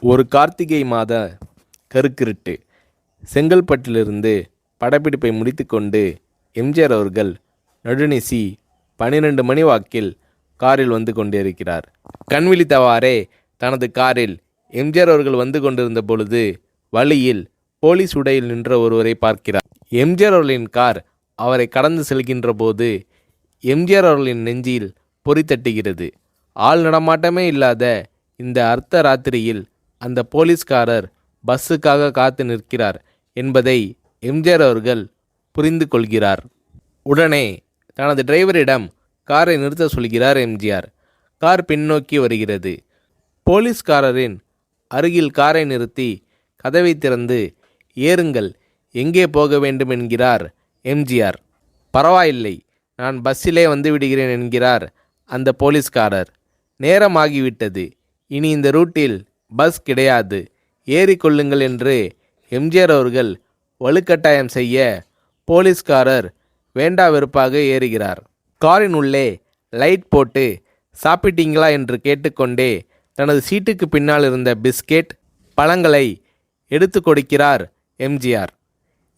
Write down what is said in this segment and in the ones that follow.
ஒரு கார்த்திகை மாத கருக்கிருட்டு. செங்கல்பட்டிலிருந்து படப்பிடிப்பை முடித்துக்கொண்டு எம்ஜிஆர் அவர்கள் நடுநிசி 12 மணி வாக்கில் காரில் வந்து கொண்டிருக்கிறார். கண் விழித்தவாறே தனது காரில் எம்ஜிஆர் அவர்கள் வந்து கொண்டிருந்த பொழுது வழியில் போலீஸ் உடையில் நின்ற ஒருவரை பார்க்கிறார். எம்ஜிஆர் அவர்களின் கார் அவரை கடந்து செல்கின்ற போது எம்ஜிஆர் அவர்களின் நெஞ்சில் பொறி தட்டுகிறது. ஆள் நடமாட்டமே இல்லாத இந்த அர்த்த ராத்திரியில் அந்த போலீஸ்காரர் பஸ்ஸுக்காக காத்து நிற்கிறார் என்பதை எம்ஜிஆர் அவர்கள் புரிந்து கொள்கிறார். உடனே தனது டிரைவரிடம் காரை நிறுத்த சொல்கிறார் எம்ஜிஆர். கார் பின்னோக்கி வருகிறது. போலீஸ்காரரின் அருகில் காரை நிறுத்தி கதவை திறந்து ஏறுங்கள், எங்கே போக வேண்டும் என்கிறார் எம்ஜிஆர். பரவாயில்லை, நான் பஸ்ஸிலே வந்து விடுகிறேன் என்கிறார் அந்த போலீஸ்காரர். நேரமாகிவிட்டது, இனி இந்த ரூட்டில் பஸ் கிடையாது, ஏறிக்கொள்ளுங்கள் என்று எம்ஜிஆர் அவர்கள் வலுக்கட்டாயம் செய்ய போலீஸ்காரர் வேண்டா வெறுப்பாக ஏறுகிறார். காரின் உள்ளே லைட் போட்டு சாப்பிட்டீங்களா என்று கேட்டுக்கொண்டே தனது சீட்டுக்கு பின்னால் இருந்த பிஸ்கெட் பழங்களை எடுத்து கொடுக்கிறார் எம்ஜிஆர்.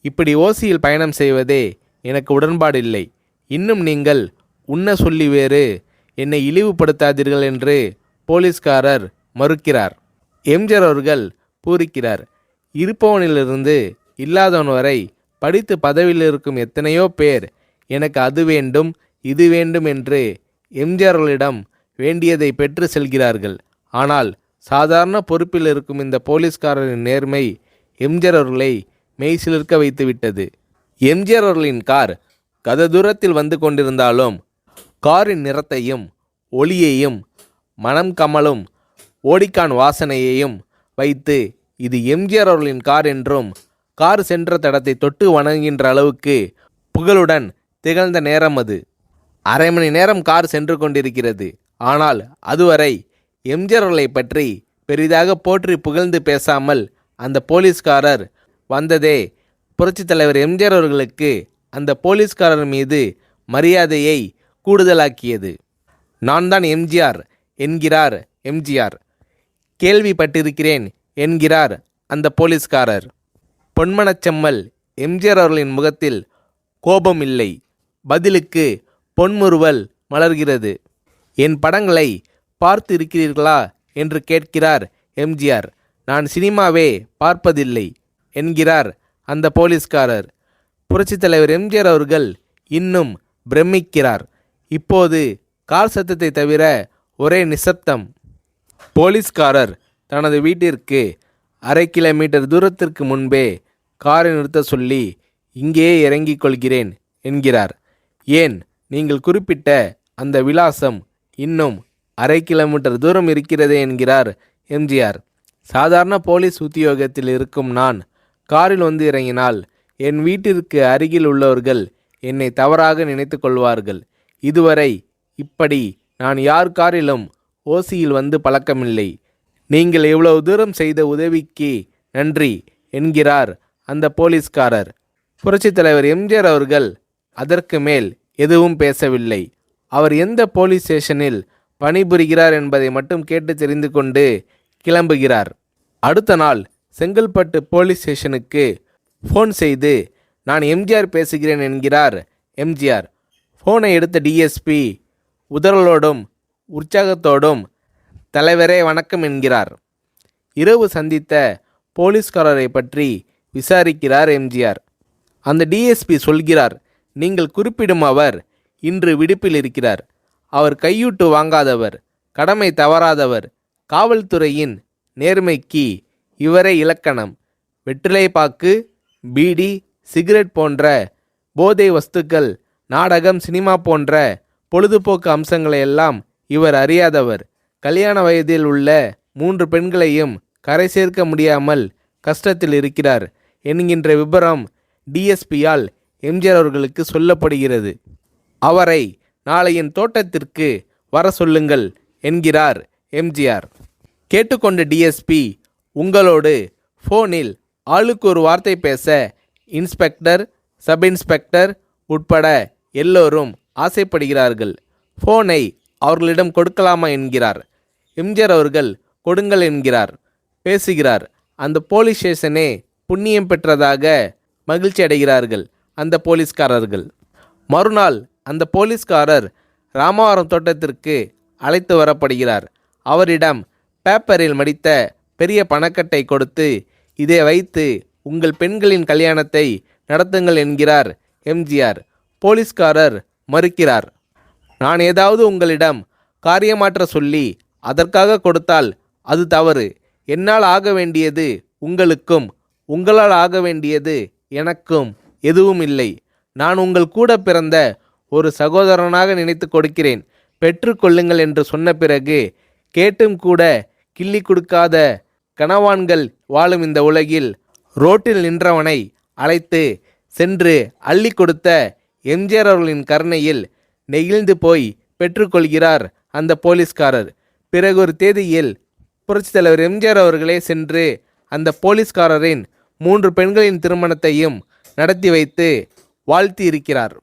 இப்படி ஓசியில் பயணம் செய்வதே எனக்கு உடன்பாடில்லை. இன்னும் நீங்கள் உண்ண சொல்லி வேறு என்னை இழிவுபடுத்தாதீர்கள் என்று போலீஸ்காரர் மறுக்கிறார். எம்ஜிஆர் அவர்கள் பூரிக்கிறார். இருப்பவனிலிருந்து இல்லாதவன் வரை படித்து பதவியில் இருக்கும் எத்தனையோ பேர் எனக்கு அது வேண்டும் இது வேண்டும் என்று எம்ஜிஆர் அவர்களிடம் வேண்டியதை பெற்று செல்கிறார்கள். ஆனால் சாதாரண பொறுப்பில் இருக்கும் இந்த போலீஸ்காரரின் நேர்மை எம்ஜிஆர் அவர்களை மெய்சிலிர்க்க வைத்துவிட்டது. எம்ஜிஆர் அவர்களின் கார் கத தூரத்தில் வந்து கொண்டிருந்தாலும் காரின் நிறத்தையும் ஒளியையும் மனம் கமலும் ஓடிக்கான் வாசனையையும் வைத்து இது எம்ஜிஆர் அவர்களின் கார் என்றும் கார் சென்ற தடத்தை தொட்டு வணங்குகின்ற அளவுக்கு புகழுடன் திகழ்ந்த நேரம் அது. அரை மணி நேரம் கார் சென்று கொண்டிருக்கிறது. ஆனால் அதுவரை எம்ஜிஆர் அவர்களை பற்றி பெரிதாக போற்றி புகழ்ந்து பேசாமல் அந்த போலீஸ்காரர் வந்ததே புரட்சித் தலைவர் எம்ஜிஆர் அவர்களுக்கு அந்த போலீஸ்காரர் மீது மரியாதையை கூடுதலாக்கியது. நான் தான் எம்ஜிஆர் என்கிறார் எம்ஜிஆர். கேள்விப்பட்டிருக்கிறேன் என்கிறார் அந்த போலீஸ்காரர். பொன்மனச்செம்மல் எம்ஜிஆர் அவர்களின் முகத்தில் கோபம் இல்லை, பதிலுக்கு பொன்முறுவல் மலர்கிறது. என் படங்களை பார்த்து இருக்கிறீர்களா என்று கேட்கிறார் எம்ஜிஆர். நான் சினிமாவே பார்ப்பதில்லை என்கிறார் அந்த போலீஸ்காரர். புரட்சித் தலைவர் எம்ஜிஆர் அவர்கள் இன்னும் பிரமிக்கிறார். இப்போது கார் சத்தத்தை தவிர ஒரே நிசப்தம். போலீஸ்காரர் தனது வீட்டிற்கு 1/2 கிலோமீட்டர் தூரத்திற்கு முன்பே காரை நிறுத்த சொல்லி இங்கேயே இறங்கிக் கொள்கிறேன் என்கிறார். ஏன், நீங்கள் குறிப்பிட்ட அந்த விலாசம் இன்னும் 1/2 கிலோமீட்டர் தூரம் இருக்கிறதே என்கிறார் எம்ஜிஆர். சாதாரண போலீஸ் உத்தியோகத்தில் இருக்கும் நான் காரில் வந்து இறங்கினால் என் வீட்டிற்கு அருகில் உள்ளவர்கள் என்னை தவறாக நினைத்து கொள்வார்கள். இதுவரை இப்படி நான் யார் காரிலும் ஓசியில் வந்து பழக்கமில்லை. நீங்கள் இவ்வளவு தூரம் செய்த உதவிக்கு நன்றி என்கிறார் அந்த போலீஸ்காரர். புரட்சித் தலைவர் எம்ஜிஆர் அவர்கள் அதற்கு மேல் எதுவும் பேசவில்லை. அவர் எந்த போலீஸ் ஸ்டேஷனில் பணிபுரிகிறார் என்பதை மட்டும் கேட்டு தெரிந்து கொண்டு கிளம்புகிறார். அடுத்த நாள் செங்கல்பட்டு போலீஸ் ஸ்டேஷனுக்கு ஃபோன் செய்து நான் எம்ஜிஆர் பேசுகிறேன் என்கிறார் எம்ஜிஆர். ஃபோனை எடுத்த டிஎஸ்பி உதறலோடும் உற்சாகத்தோடும் தலைவரே வணக்கம் என்கிறார். இரவு சந்தித்த போலீஸ்காரரை பற்றி விசாரிக்கிறார் எம்ஜிஆர். அந்த டிஎஸ்பி சொல்கிறார், நீங்கள் குறிப்பிடும் அவர் இன்று விடுப்பில் இருக்கிறார். அவர் கையூட்டு வாங்காதவர், கடமை தவறாதவர், காவல்துறையின் நேர்மைக்கு இவரே இலக்கணம். வெற்றிலை பாக்கு, பீடி, சிகரெட் போன்ற போதை வஸ்துக்கள், நாடகம், சினிமா போன்ற பொழுதுபோக்கு அம்சங்களையெல்லாம் இவர் அறியாதவர். கல்யாண வயதில் உள்ள 3 பெண்களையும் கரை சேர்க்க முடியாமல் கஷ்டத்தில் இருக்கிறார் என்கின்ற விபரம் டிஎஸ்பியால் எம்ஜிஆர் அவர்களுக்கு சொல்லப்படுகிறது. அவரை நாளை என் தோட்டத்திற்கு வர சொல்லுங்கள் என்கிறார் எம்ஜிஆர். கேட்டுக்கொண்ட டிஎஸ்பி உங்களோடு ஃபோனில் ஆளுக்கு ஒரு வார்த்தை பேச இன்ஸ்பெக்டர், சப் இன்ஸ்பெக்டர் உட்பட எல்லோரும் ஆசைப்படுகிறார்கள். ஃபோனை அவர்களிடம் கொடுக்கலாமா என்கிறார். எம்ஜிஆர் அவர்கள் கொடுங்கள் என்கிறார். பேசுகிறார். அந்த போலீஸ் ஸ்டேஷனே புண்ணியம் பெற்றதாக மகிழ்ச்சி அடைகிறார்கள் அந்த போலீஸ்காரர்கள். மறுநாள் அந்த போலீஸ்காரர் ராமவரம் தோட்டத்திற்கு அழைத்து வரப்படுகிறார். அவரிடம் பேப்பரில் மடித்த பெரிய பணக்கட்டை கொடுத்து, இதை வைத்து உங்கள் பெண்களின் கல்யாணத்தை நடத்துங்கள் என்கிறார் எம்ஜிஆர். போலீஸ்காரர் மறுக்கிறார். நான் ஏதாவது உங்களிடம் காரியமாற்ற சொல்லி அதற்காக கொடுத்தால் அது தவறு. என்னால் ஆக வேண்டியது உங்களுக்கும், உங்களால் ஆக வேண்டியது எனக்கும் எதுவும் இல்லை. நான் உங்கள் கூட பிறந்த ஒரு சகோதரனாக நினைத்து கொடுக்கிறேன், பெற்றுக்கொள்ளுங்கள் என்று சொன்ன பிறகு கேட்டும் கூட கிள்ளி கொடுக்காத கனவான்கள் வாழும் இந்த உலகில் ரோட்டில் நின்றவனை அழைத்து சென்று அள்ளி கொடுத்த எம்ஜிஆர் அவர்களின் கருணையில் நெகிழ்ந்து போய் பெற்றுக்கொள்கிறார் அந்த போலீஸ்காரர். பிறகு ஒரு தேதியில் புரட்சித் தலைவர் எம்ஜிஆர் அவர்களே சென்று அந்த போலீஸ்காரரின் 3 பெண்களின் திருமணத்தையும் நடத்தி வைத்து வாழ்த்தி இருக்கிறார்.